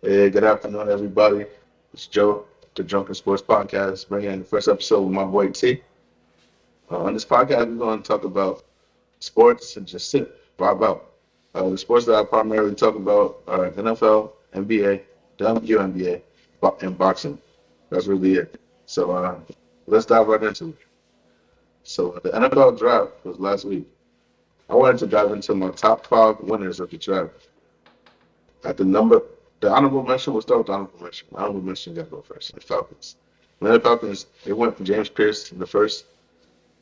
Hey, good afternoon, everybody. It's Joe, the Drunk3nSportsPodcast, bringing in the first episode with my boy T. On this podcast, we're going to talk about sports and just sit, vibe out. The sports that I primarily talk about are NFL, NBA, WNBA, and boxing. That's really it. So let's dive right into it. So the NFL draft was last week. I wanted to dive into my top five winners of the draft. At the honorable mention, we'll start with the honorable mention. The honorable mention got to go first. The Falcons. When the Falcons, they went for James Pierce in the first.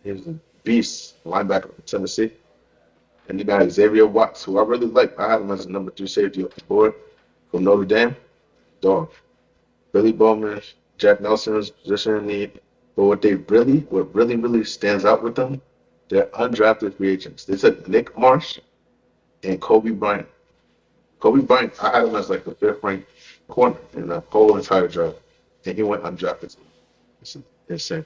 He was a beast linebacker from Tennessee. And you got Xavier Watts, who I really like. I had him as a number three safety off the board from Notre Dame. Dog. Billy Bowman, Jack Nelson was position in need. But what really stands out with them, they're undrafted free agents. They took Nick Marsh and Kobe Bryant. Kobe Bryant, I had him as like the fifth ranked corner in the whole entire draft, and he went undrafted. It's insane.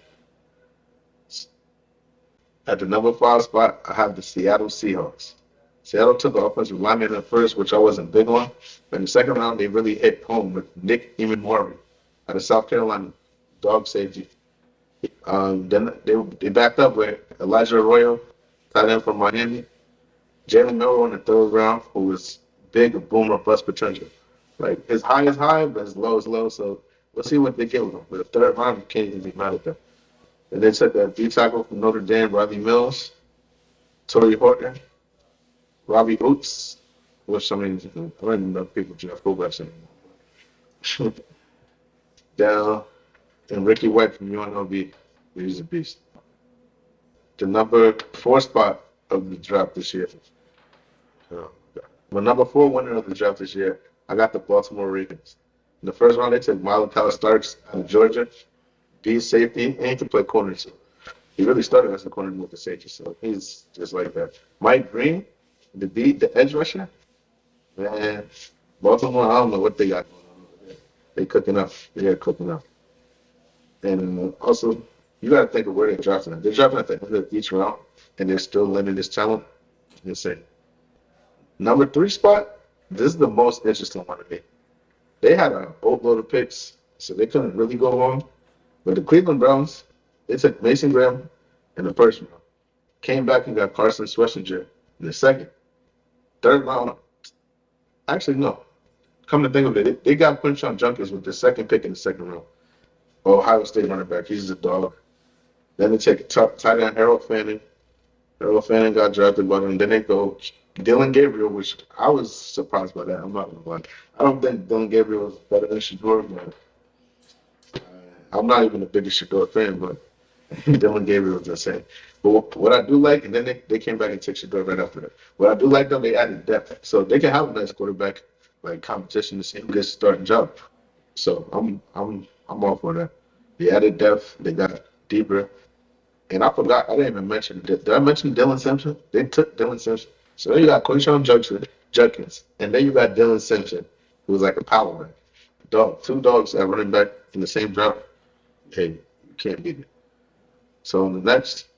At the number five spot, I have the Seattle Seahawks. Seattle took an offensive lineman in the first, which I wasn't big on, but in the second round, they really hit home with Nick Emanwari out of South Carolina, dog safety. Then they backed up with Elijah Arroyo, tight end from Miami, Jalen Milroe in the third round, who was big boomer bust potential. Like his high is high, but his low is low. So we'll see what they get with him. But the third round, you can't even be mad at them. And they took a D tackle from Notre Dame, Robbie Mills, Torrey Horton, Robbie Oots, which I don't even know if people draft fullbacks anymore. Down and Ricky White from UNLV. He's a beast. The number four spot of the draft this year. Oh, my number four winner of the draft this year, I got the Baltimore Ravens. In the first round, they took Milo Starks out of Georgia, B safety, and he can play corner too. He really started as a corner with the safety, so he's just like that. Mike Green, the edge rusher, man. Baltimore, I don't know what they got going on over there. They cooking up. They're cooking up. And also, you got to think of where they're drafting at. They're drafting at the end of each round, and they're still lending this talent. Insane. Number three spot, this is the most interesting one to me. They had a boatload of picks, so they couldn't really go wrong. But the Cleveland Browns, they took Mason Graham in the first round, came back and got Carson Schwarzenegger in the second. Third round, actually, no. Come to think of it, they got Quinshon Judkins with the second pick in the second round. Ohio State running back, he's a dog. Then they take tight end Harold Fanning. Harold Fanning got drafted by them. Then they go Dylan Gabriel, which I was surprised by that. I'm not gonna lie. I don't think Dylan Gabriel was better than Shador, but I'm not even the biggest Shador fan, but Dylan Gabriel was insane. But what I do like, and then they came back and took Shador right after that. What I do like though, they added depth, so they can have a nice quarterback like competition to see who gets the starting job. So I'm all for that. They added depth. They got deeper. And I forgot, I didn't even mention, did I mention Dylan Simpson? They took Dylan Simpson. So then you got Quinshon Judkins, and then you got Dylan Simpson, who was like a power man. Dog, two dogs at running back in the same draft. Hey, you can't beat it. So on the next,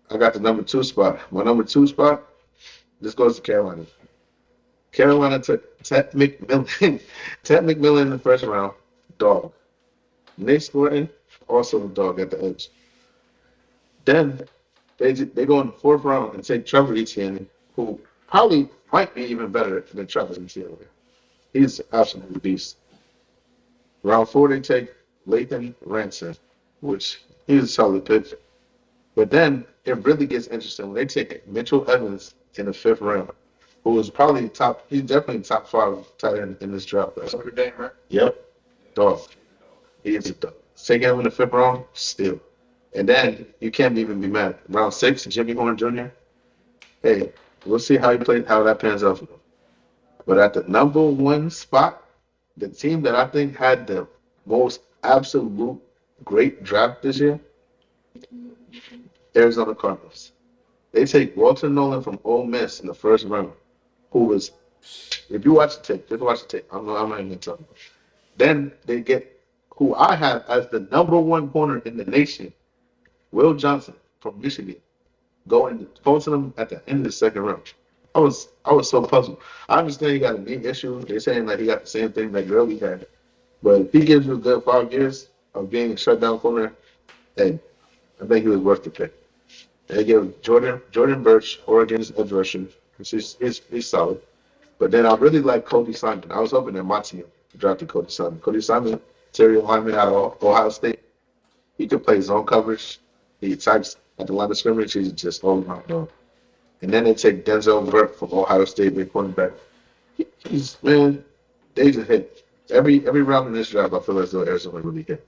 I got the number two spot. My number two spot, this goes to Carolina. Carolina took Ted McMillan, Ted McMillan in the first round, dog. Nate Thornton, also a dog at the edge. Then they go in the fourth round and take Trevor Etienne, who probably might be even better than Trevor Etienne. He's absolutely beast. Round four, they take Lathan Ransom, which he's a solid pick. But then it really gets interesting when they take Mitchell Evans in the fifth round, who was probably top. He's definitely top five tight end in this draft. Notre Dame, right? Yep, dog. He is a dog. Taking him in the fifth round, still. And then you can't even be mad. Round six, Jimmy Horn Jr. Hey, we'll see how how that pans out for them. But at the number one spot, the team that I think had the most absolute great draft this year, Arizona Cardinals. They take Walter Nolan from Ole Miss in the first round, who was, if you watch the tape, just watch the tape. I'm not even talking. Then they get who I have as the number one corner in the nation, Will Johnson from Michigan, going posting them at the end of the second round. I was so puzzled. I understand he got a knee issue. They're saying that he got the same thing that Gurley had. But if he gives you a good 5 years of being a shutdown corner, hey, I think he was worth the pick. They give Jordan Birch, Oregon's edge rusher. He's solid. But then I really like Cody Simon. I was hoping that my team drafted Cody Simon. Cody Simon, interior lineman out of Ohio State. He could play zone coverage. He types at the line of scrimmage. He's just all around dog. And then they take Denzel Burke from Ohio State, big cornerback. He's man, they just hit every round in this draft. I feel as though Arizona really hit.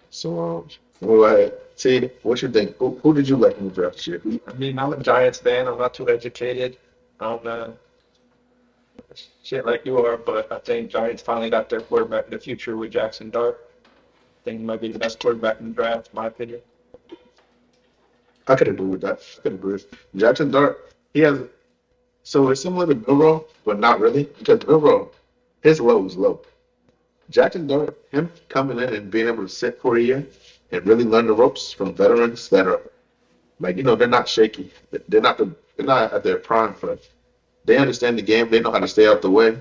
So go ahead. See, what you think? Who did you like in the draft this year? I mean, I'm a Giants fan. I'm not too educated on shit like you are, but I think Giants finally got their quarterback of the future with Jackson Dart. I think he might be the best quarterback in the draft, in my opinion. I could agree with that. I could agree with Jackson Dart. He has so it's similar to Milrow, but not really because Milrow, his low is low. Jackson Dart, him coming in and being able to sit for a year and really learn the ropes from veterans that are like they're not shaky. They're not at their prime, but they understand the game. They know how to stay out the way.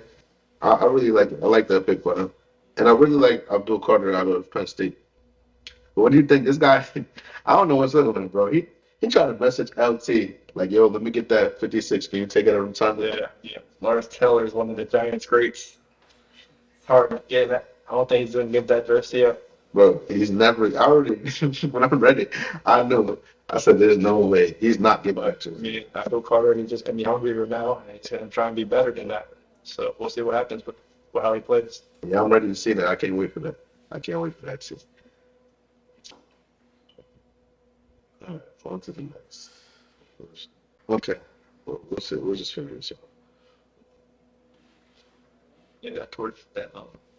I really like it. I like that pick for him, and I really like Abdul Carter out of Penn State. But what do you think? This guy, I don't know what's up with him, bro. He tried to message LT like, "Yo, let me get that 56. Can you take it every time?" Yeah, yeah. Lawrence Taylor is one of the Giants' greats. It's hard to get that. I don't think he's going to give that jersey up. Bro, he's never. I already when I read it, I knew. I said, "There's no way he's not giving that But to I me." mean, Abdul Carter, he's just going to be hungrier now, and he's going to try and be better than that. So we'll see what happens with how he plays. Yeah, I'm ready to see that. I can't wait for that. I can't wait for that too. All right, on to the next. Okay, we'll see. We'll just figure this out. Yeah, that towards that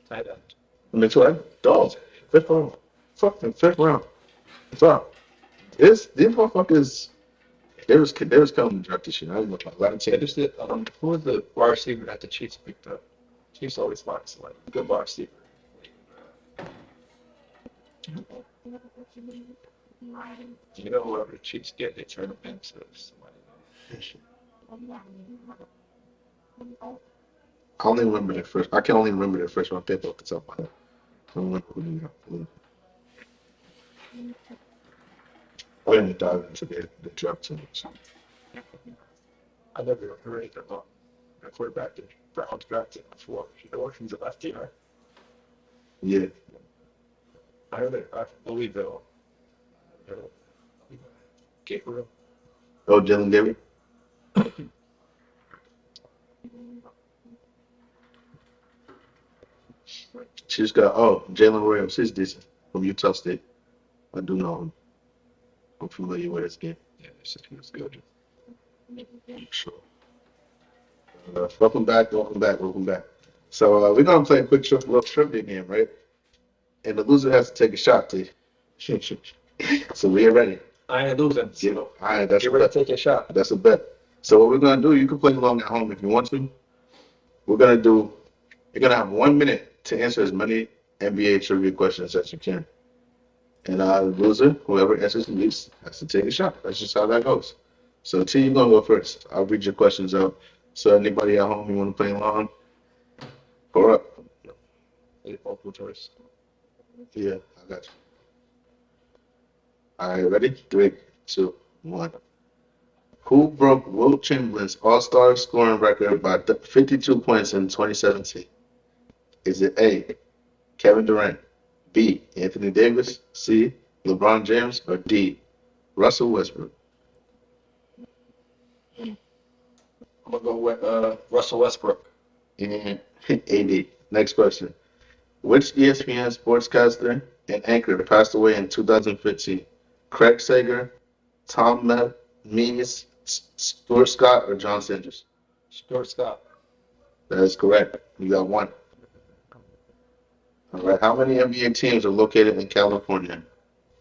tight end. And that's what dog. Fifth round. Fucking fifth round. What's up? These motherfuckers. They was coming to draft this year. I didn't know about 11 They teams. just did, who was the wide receiver that the Chiefs picked up? Chiefs always find somebody good wide receiver. You know, whoever the Chiefs get, they turn them into somebody. I only remember their first. I can only remember their first round pick off the top of my head. I don't remember who they got. I didn't dive into the draft too much. I never heard anything about a quarterback that Browns drafted before. He's a lefty, right? Yeah. I heard it. I believe they'll Gabriel. Oh, Dylan Gabriel. She's got Jalen Williams. He's decent from Utah State. I do know him. I'm familiar with his game. Yeah, they said he was good. Sure. Welcome back. Welcome back. Welcome back. So we're gonna play a quick little trivia game, right? And the loser has to take a shot to you. So we are ready. I ain't losing. Get, So all right, that's get a ready bet. to take a shot. That's a bet. So what we're gonna do, you can play along at home if you want to. We're gonna do. You're gonna have 1 minute to answer as many NBA trivia questions as you can. And the loser, whoever answers the least, has to take a shot. That's just how that goes. So T, you're gonna go first. I'll read your questions out. So anybody at home you want to play along, go up. Multiple choice. Yeah, I got you. All right, ready? 3, 2, 1. Who broke Wilt Chamberlain's All-Star scoring record by 52 points in 2017? Is it A, Kevin Durant, B, Anthony Davis, C, LeBron James, or D, Russell Westbrook? I'm gonna go with Russell Westbrook. And AD. Next question. Which ESPN sportscaster and anchor passed away in 2015? Craig Sager, Tom Mees, Stuart Scott, or John Sanders? Stuart Scott. That is correct. You got one. All right. How many NBA teams are located in California?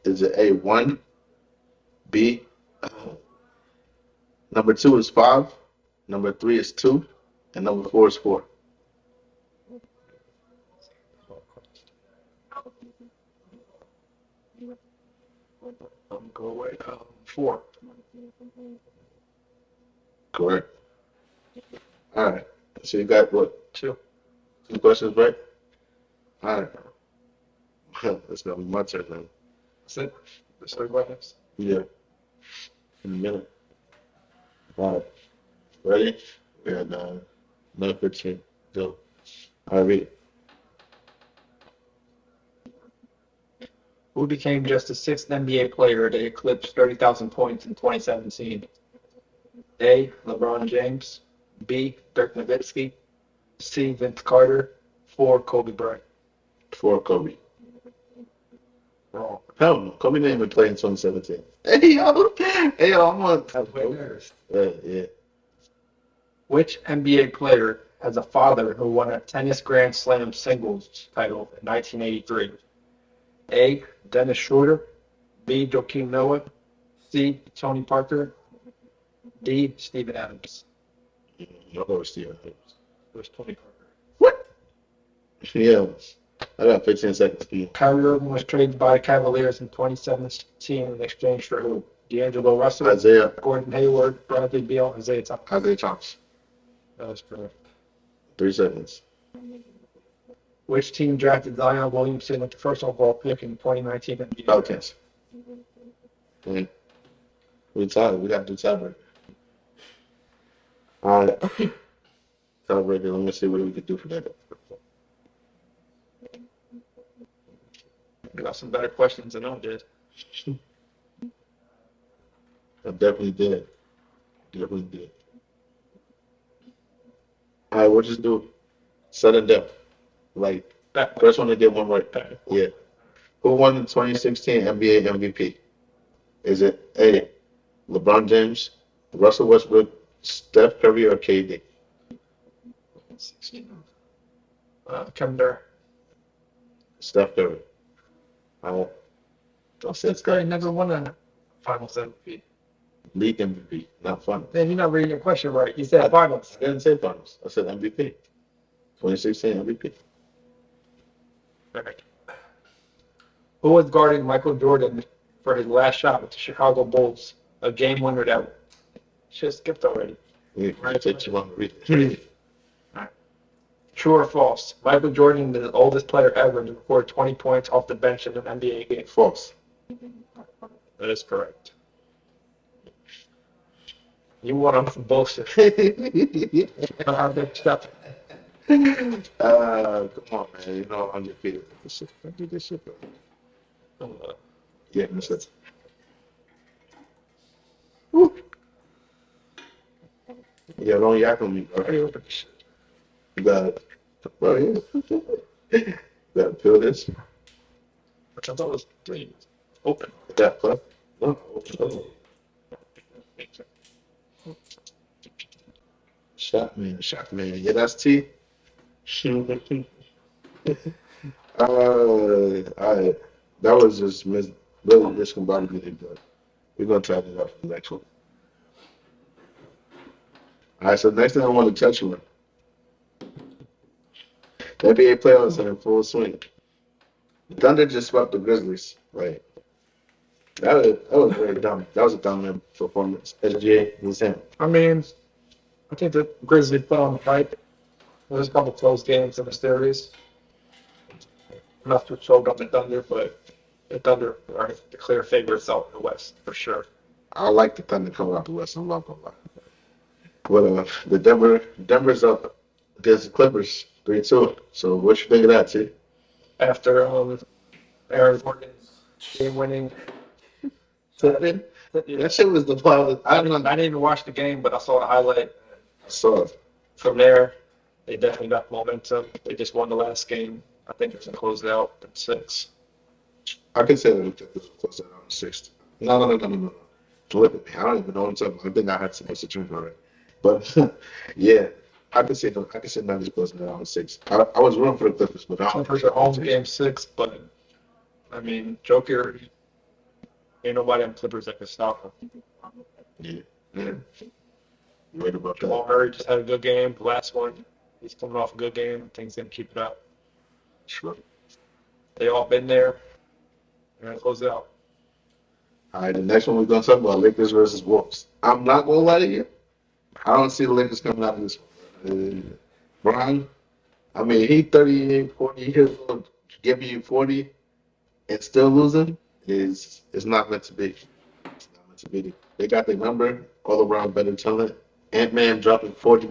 Is it A, 1, B, number 2 is 5, number 3 is 2, and number 4 is 4? I'm gonna go with 4. Correct. All right. So you got what? Two. Two questions, right? All right. It's gonna be my turn now. That's it. There's 3 questions. Yeah, in a minute. All right. Ready? We had another 15. Go. All right, read it. Who became just the 6th NBA player to eclipse 30,000 points in 2017? A. LeBron James. B. Dirk Nowitzki. C. Vince Carter. 4. Kobe Bryant. For Kobe. Wrong. Hell no. Kobe didn't even play in 2017. Hey, yo. Hey, yo, I'm on. Yeah. Which NBA player has a father who won a tennis Grand Slam singles title in 1983? A. Dennis Schroeder. B. Joakim Noah. C. Tony Parker. D. Steven Adams. I'll go with Steven Adams. It was Tony Parker. What? Yeah. I got 15 seconds for you. Kyrie Irving was traded by the Cavaliers in 2017 in exchange for who? D'Angelo Russell, Isaiah. Gordon Hayward, Bradley Beal, Isaiah Thomas. Isaiah Thomas. That was correct. 3 seconds. Which team drafted Zion Williamson with the first overall pick in 2019 NBA? Pelicans. We tied. We got to do tiebreaker. All right. Tiebreaker. Let me see what we can do for that. We got some better questions than I did. I definitely did. Definitely did. All right, we'll just do sudden death. Like, That first one to get one right. that- Yeah. Who won the 2016 NBA MVP? Is it A, LeBron James, Russell Westbrook, Steph Curry, or KD? 16. Kevin Durant. Steph Curry. All right. This guy never won a Finals MVP. League MVP, not finals. Then you're not reading your question right. You said Finals. I didn't say finals. I said MVP. 2016 MVP. Right. Who was guarding Michael Jordan for his last shot with the Chicago Bulls? A game winner that should have skipped already. Right. Take too long to read it. True or false? Michael Jordan is the oldest player ever to record 20 points off the bench in an NBA game. False. That is correct. You won on some bullshit. Come on, man. You know, I'm undefeated. I do this shit, bro. Yeah, that's it. Woo. Yeah, don't yak on me, bro. You gotta, bro, yeah. You gotta feel this. Which I thought was three. Open. That play. No, open. Shot man. Yeah, that's T. I that was just really discombobulated, but we're gonna try it out for the next one. All right, so next thing I want to touch on. The NBA playoffs are in full swing. The Thunder just swept the Grizzlies, right? That was very dumb. That was a dominant performance. SGA was him. I mean, I think the Grizzlies put on the fight. There's a couple close games in the series. Enough to choke up the Thunder, but the Thunder are the clear favorites out in the West for sure. I like the Thunder coming out the West. I'm not gonna lie. But the Denver's up against the Clippers 3-2. So what you think of that, T? After Aaron Gordon's game-winning seven. That shit was the wild. I didn't even watch the game, but I saw the highlight. I saw it. From there, they definitely got momentum. They just won the last game. I think it's going to close it out at 6. I can say that the Clippers will close that out in 6. No. Look at me. I don't even know what I'm talking about. I think I had so much to drink already. But yeah, I can say Nuggets closing it out in 6. I was rooting for the Clippers, but I don't. Clippers are home game 6, but I mean, Joker, ain't nobody on Clippers that can stop him. Yeah. You're right about Jamal that. Murray just had a good game. The last one, he's coming off a good game. I think he's going to keep it up. Sure. They all been there. They're going to close it out. All right, the next one we're gonna talk about Lakers versus Wolves. I'm not gonna lie to you. I don't see the Lakers coming out of this one. Brian, I mean, he 38, 40 years old, giving you 40 and still losing is not meant to be. It's not meant to be. They got their number, all around better talent. Ant-Man dropping 40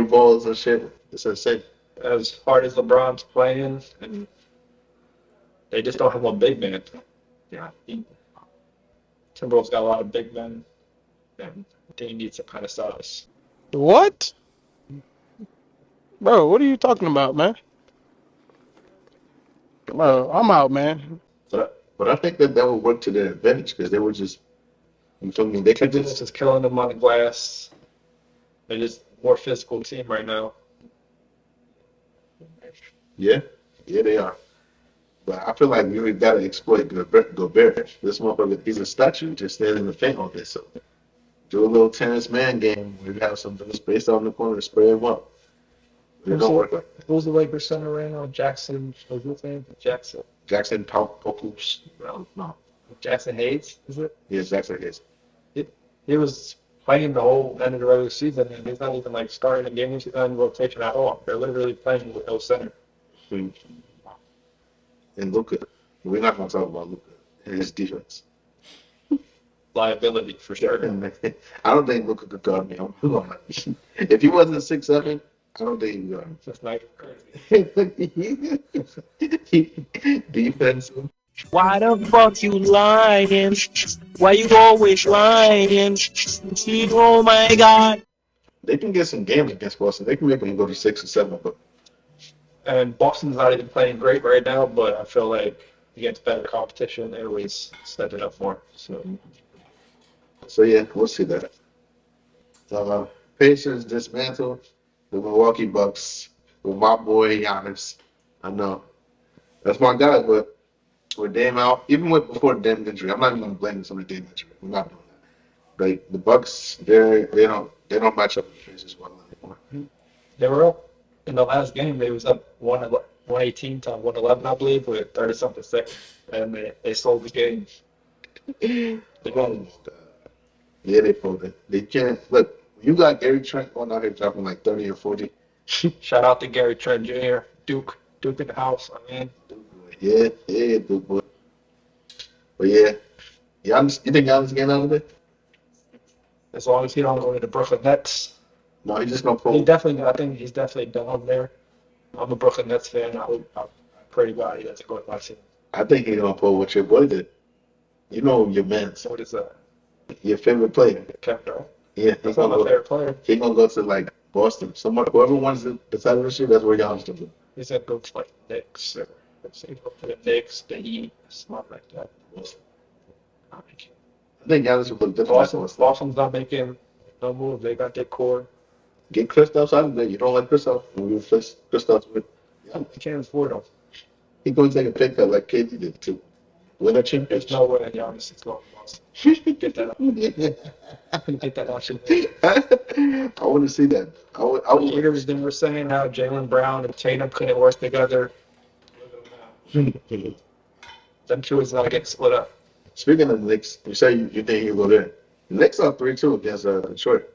balls and shit. It's insane. As hard as LeBron's playing, and they just don't have a big man. Yeah, Timberwolves got a lot of big men, and they need some kind of size. What? Bro, what are you talking about, man? Bro, I'm out, man. But I think that would work to their advantage because they were just, you feel me? They could Timberwolves just, is killing them on the glass. They're just more physical team right now. yeah, they are. But I feel like we really got to exploit Gobert. This motherfucker, he's a statue just standing in the paint all day. So do a little tennis man game. We have some space out in the corner to spray him up. It don't work like that. Who's the Lakers center right now? Jackson. What's his name? Jackson. Jackson Pokus. No. Jackson Hayes, is it? Yeah, Jackson Hayes. He was playing the whole end of the regular season, and he's not even like starting the games. He's not in rotation at all. They're literally playing with no center. And Luka, we're not going to talk about Luka and his defense. Liability for sure. I don't think Luka could guard me. If he wasn't 6'7", I don't think he would guard me. That's not crazy. Defensive. Why the fuck you lying? Why you always lying? Oh my God. They can get some games against Boston. They can make them go to 6 or 7. But And Boston's not even playing great right now, but I feel like against better competition, they always set it up more. So yeah, we'll see that. Pacers dismantle the Milwaukee Bucks with my boy Giannis. I know that's my guy, but with Dame out, even before Dame injury, I'm not even gonna blame this on the Dame injury. We're not doing that. Like the Bucks, they don't match up with the Pacers well anymore. They were up in the last game. They was up 118 to 111, I believe, with 30-something seconds, and they sold the game. Yeah, they folded. They can't look. You got Gary Trent going out here dropping like 30 or 40. Shout out to Gary Trent Jr., Duke in the house. I mean, Yeah, Duke boy. But yeah, Giannis, you think Giannis getting out of it? as long as he don't go to the Brooklyn Nets, No, he's just gonna I pull. think he's definitely down there. I'm a Brooklyn Nets fan. I pray to God he doesn't go to my team. I think he's gonna pull what your boy did. You know your man, So what is that? your favorite player. Kevin Durant. Yeah, That's not my favorite player. He's gonna go to like Boston. Whoever wants the title this year, that's where Giannis to go. He's gonna go to like Knicks or let's say go to the Knicks, the Heat, something like that. I think Giannis will look different. Boston's not making no move. They got their core. Get Kristaps out of there. You don't like Kristaps? We replace Kristaps with. Yeah, You can't afford them. he's going to take a pay cut like KD did too. Win a championship. There's no way that Giannis is going to Boston. Get that out. Get that out. I want to see that. I would. Haters then were saying how Jaylen Brown and Tatum couldn't work together. Them two is not getting split up. Speaking of the Knicks, you say you think he'll go there. The Knicks are 3-2 against Detroit.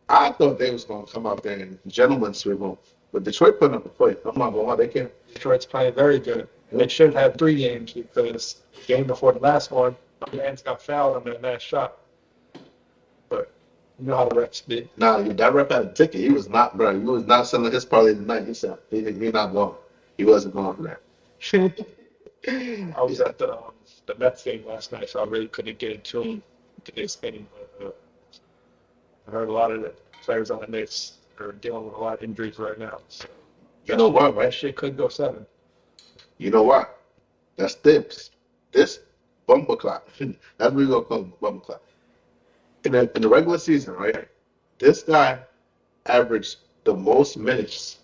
I thought they was going to come out there and gentlemen sweep them. But Detroit put up a fight. I'm not going to lie, they can't. Detroit's playing very good. And they should have 3 games because the game before the last one, Giannis got fouled on that last shot. But you know how the refs be. Nah, that rep had a ticket. He was not, bro. He was not selling his parlay tonight. He said he not going. He wasn't going for that. I was at the Mets game last night, so I really couldn't get into today's game. But I heard a lot of the players on the Knicks are dealing with a lot of injuries right now. So You know what, that right? shit could go 7. You know what? That's Tibbs. This bumper clock. That's what we're going to call him, bumper clock. In the regular season, right? This guy averaged the most minutes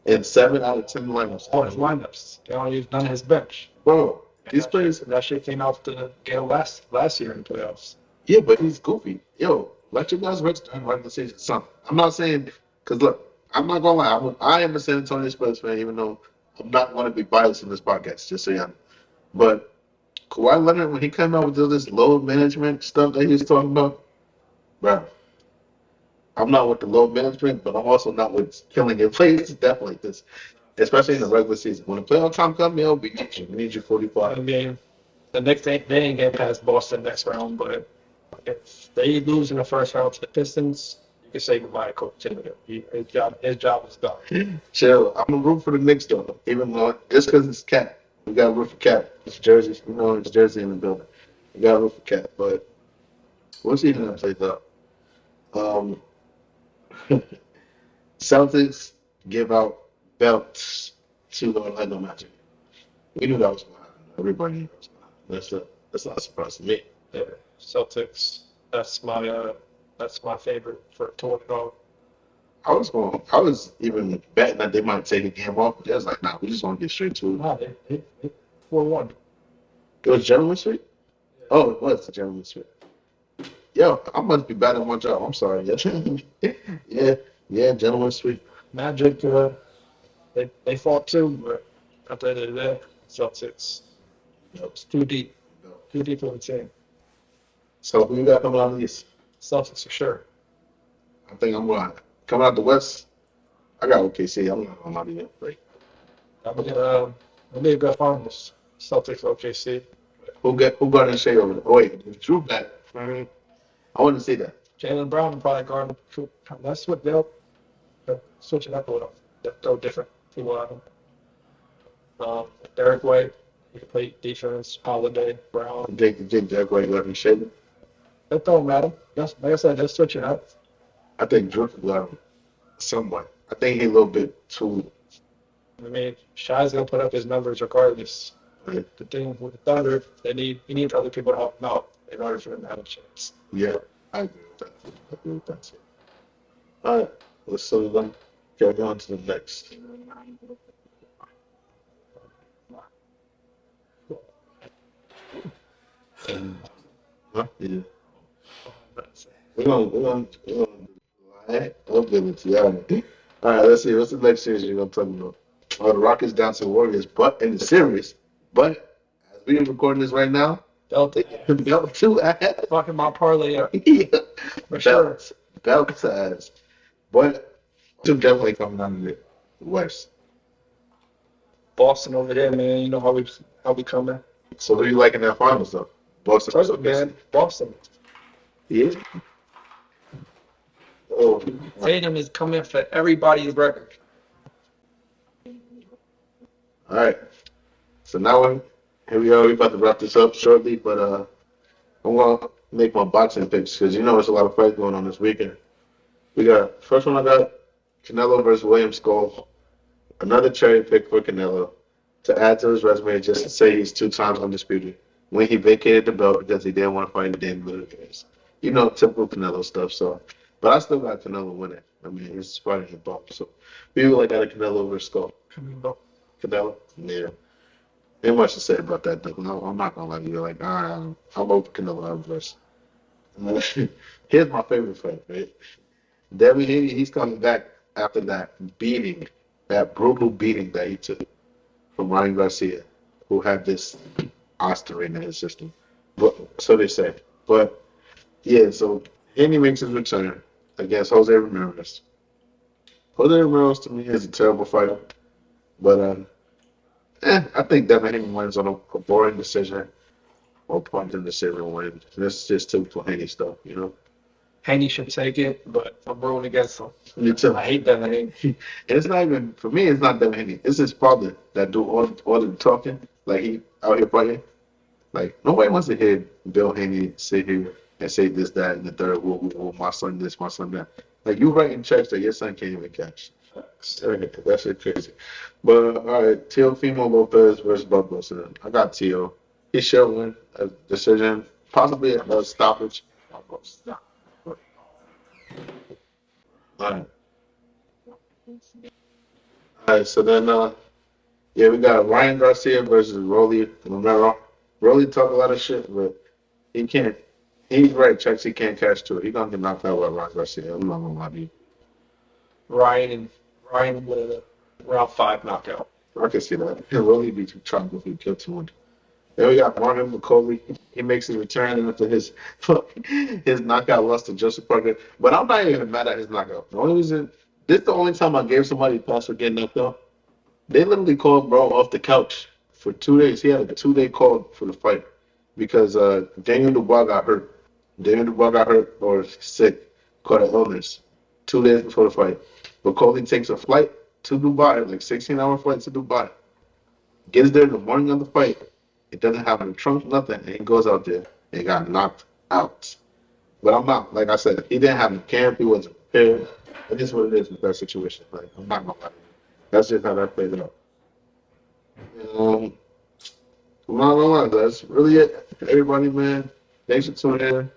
in 7 out of 10 lineups. All his lineups. They don't use none of his bench. Bro, these players. That shit came out the game last year in the playoffs. Yeah, but he's goofy. Yo, let your guys rest during regular season. Son, I'm not saying, because look, I'm not going to lie. I am a San Antonio Spurs fan, even though I'm not going to be biased in this podcast, just so you know. But Kawhi Leonard, when he came out with all this load management stuff that he was talking about, bro, I'm not with the low management, but I'm also not with killing your plays. Definitely, this, especially in the regular season. When the playoff time comes, yo, we need you. We need you 45. I mean, the Knicks they ain't getting past Boston next round, but if they lose in the first round to the Pistons, you can say goodbye to Coach Taylor. His job is done. Chill. I'm gonna root for the Knicks though, even though just because it's Cat. We got to root for Cat. It's Jersey. You know, it's Jersey in the building. We got to root for Cat. But we'll see how that plays out. Um, Celtics give out belts to the Orlando Magic. We knew that was going to happen. Everybody knew that was going to happen. That's not a surprise to me. Yeah, Celtics. That's my favorite for to win it all. I was even betting that they might take a game off, but they was like, nah, we just want to get straight to it. Nah, they 4-1. It was Gentleman Street? Oh, it was the Gentleman Street. Yo, I must be bad at my job. I'm sorry. Yeah, Gentleman Street. Magic, they fought too, but at the end of the day, Celtics. It's too deep. Too deep for the team. So who you got coming out of the East? Celtics for sure. I think I'm going coming out the West. I got OKC. I'm not going to lie to you. Right. That'll be a good finals. Celtics, OKC. Who got in shade over there? Oh, wait, Drew back. I want to see that. Jaylen Brown will probably guard him. That's what they'll switch it up a little. They'll throw different people at him. Derek White, he can play defense. Holiday, Brown. You think Derek White got in shade? They'll throw him at him. Like I said, they'll switch it up. I think Drew could guard him somewhat. I think he's a little bit too. I mean, Shai's gonna put up his numbers regardless. The thing with the Thunder, he needs other people to help him out in order for them to have a chance. Yeah, I agree with that. All right, let's sort of carry on to the next. Yeah. We're gonna lie ability. All right, let's see. What's the next series you're gonna talk about? Oh, the Rockets down to the Warriors, but in the series. But as we're recording this right now, belt two ahead. Fucking my parlay up. Yeah. For sure. Belt size. But two definitely coming out of the West. Boston over there, man. You know how we coming. So who you like in that finals though? Boston. First of man, Boston. Yeah. Oh, Tatum is coming for everybody's record. all right. So now here we are. We're about to wrap this up shortly, but I'm gonna make my boxing picks because you know there's a lot of fights going on this weekend. We got first one. I got Canelo versus William Skull. Another cherry pick for Canelo to add to his resume, just to say he's 2 times undisputed. When he vacated the belt because he didn't want to fight Danny Rodriguez. You know, typical Canelo stuff. So, but I still got Canelo winning. I mean, he's fighting the bump. So, people like got a Canelo versus Skull. Canelo, yeah. Ain't much to say about that, though. No, I'm not gonna lie to you. Like, I'm over Canelo versus. Here's my favorite fight, right? Devin Haney, he's coming back after that beating, that brutal beating that he took from Ryan Garcia, who had this oscillating in his system. But so they say. But yeah, so Haney makes his return against Jose Ramirez. Jose Ramirez to me is a terrible fighter, but I think Devin Haney wins on a boring decision or punting decision win. That's just typical Haney stuff, you know. Haney should take it, but I'm rooting against him. Me too. I hate Devin Haney. And it's not even for me. It's not Devin Haney. It's his father that do all the talking. Like he out here fighting. Like nobody wants to hear Bill Haney sit here and say this, that, and the third. Whoa, my son this, my son that. Like you writing checks that your son can't even cash. That shit crazy. But all right, Teofimo Lopez versus Bud Wilson. I got Teo. He should win a decision, possibly a stoppage. All right, so then, yeah, we got Ryan Garcia versus Rolly Romero. Rolly talk a lot of shit, but he can't. He's right, checks he can't cash to it. He's gonna get knocked out by Ryan Garcia. I'm not gonna lie to you. Ryan with a round 5 knockout. I can see that. Rolly be trying to kill 200. Then we got Marvin McCauley. He makes his return after his knockout loss to Joseph Parker. But I'm not even mad at his knockout. The only reason this is the only time I gave somebody a pass for getting knocked out. They literally called bro off the couch for 2 days. He had a 2 day call for the fight because Daniel Dubois got hurt. Daniel Dubois got hurt or sick, caught an illness 2 days before the fight. But Coley takes a flight to Dubai, like 16-hour flight to Dubai. Gets there the morning of the fight. It doesn't have a trunk, nothing, and he goes out there and got knocked out. But I'm not, like I said, he didn't have a camp. He wasn't prepared. It is what it is with that situation. Like I'm not gonna lie. That's just how that played out. Um, I'm not gonna lie. That's really it. Everybody, man. Thanks for tuning in.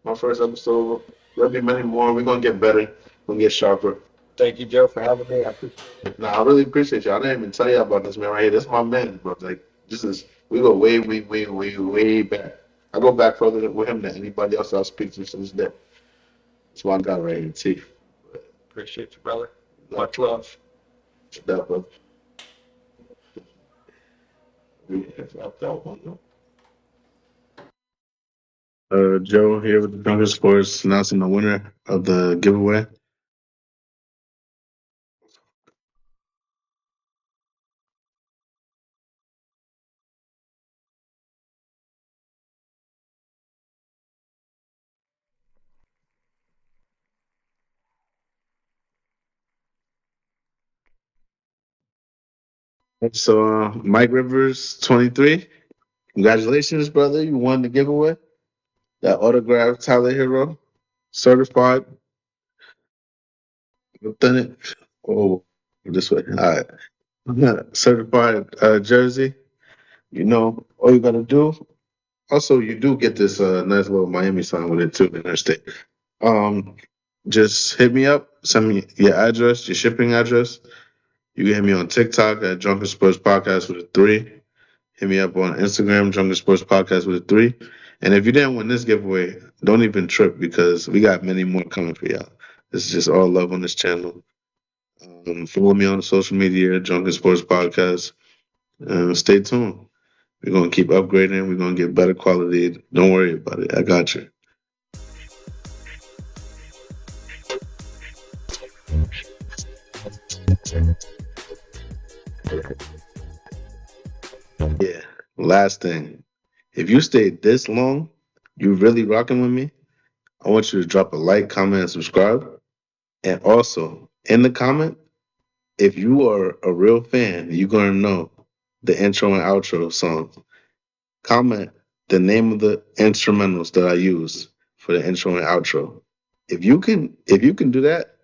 My first episode. There'll be many more. We're gonna get better. We're gonna get sharper. Thank you, Joe, for having me. I appreciate it. Nah, I really appreciate you. I didn't even tell you about this man right here. This is my man, bro. Like this is we go way back. I go back further with him than anybody else I'll speak to since then. That's my guy right here, T. Appreciate you, brother. Much love. That, bro. That one. Joe here with the Drunk Sports announcing the winner of the giveaway. So, Mike Rivers, 23. Congratulations, brother. You won the giveaway. That autographed Tyler Hero, certified, authentic. Oh, this way. All right. Certified jersey. You know, all you got to do. Also, you do get this nice little Miami sign with it, too, in our state. Just hit me up. Send me your address, your shipping address. You can hit me on TikTok at Drunk and Sports Podcast with a 3. Hit me up on Instagram, Drunk and Sports Podcast with a 3. And if you didn't win this giveaway, don't even trip because we got many more coming for y'all. This is just all love on this channel. Follow me on social media, Drunk and Sports Podcast. Stay tuned. We're going to keep upgrading. We're going to get better quality. Don't worry about it. I got you. Yeah. Last thing. If you stayed this long, you really rocking with me, I want you to drop a like, comment, and subscribe. And also, in the comment, if you are a real fan, you're going to know the intro and outro song. Comment the name of the instrumentals that I use for the intro and outro. If you can do that,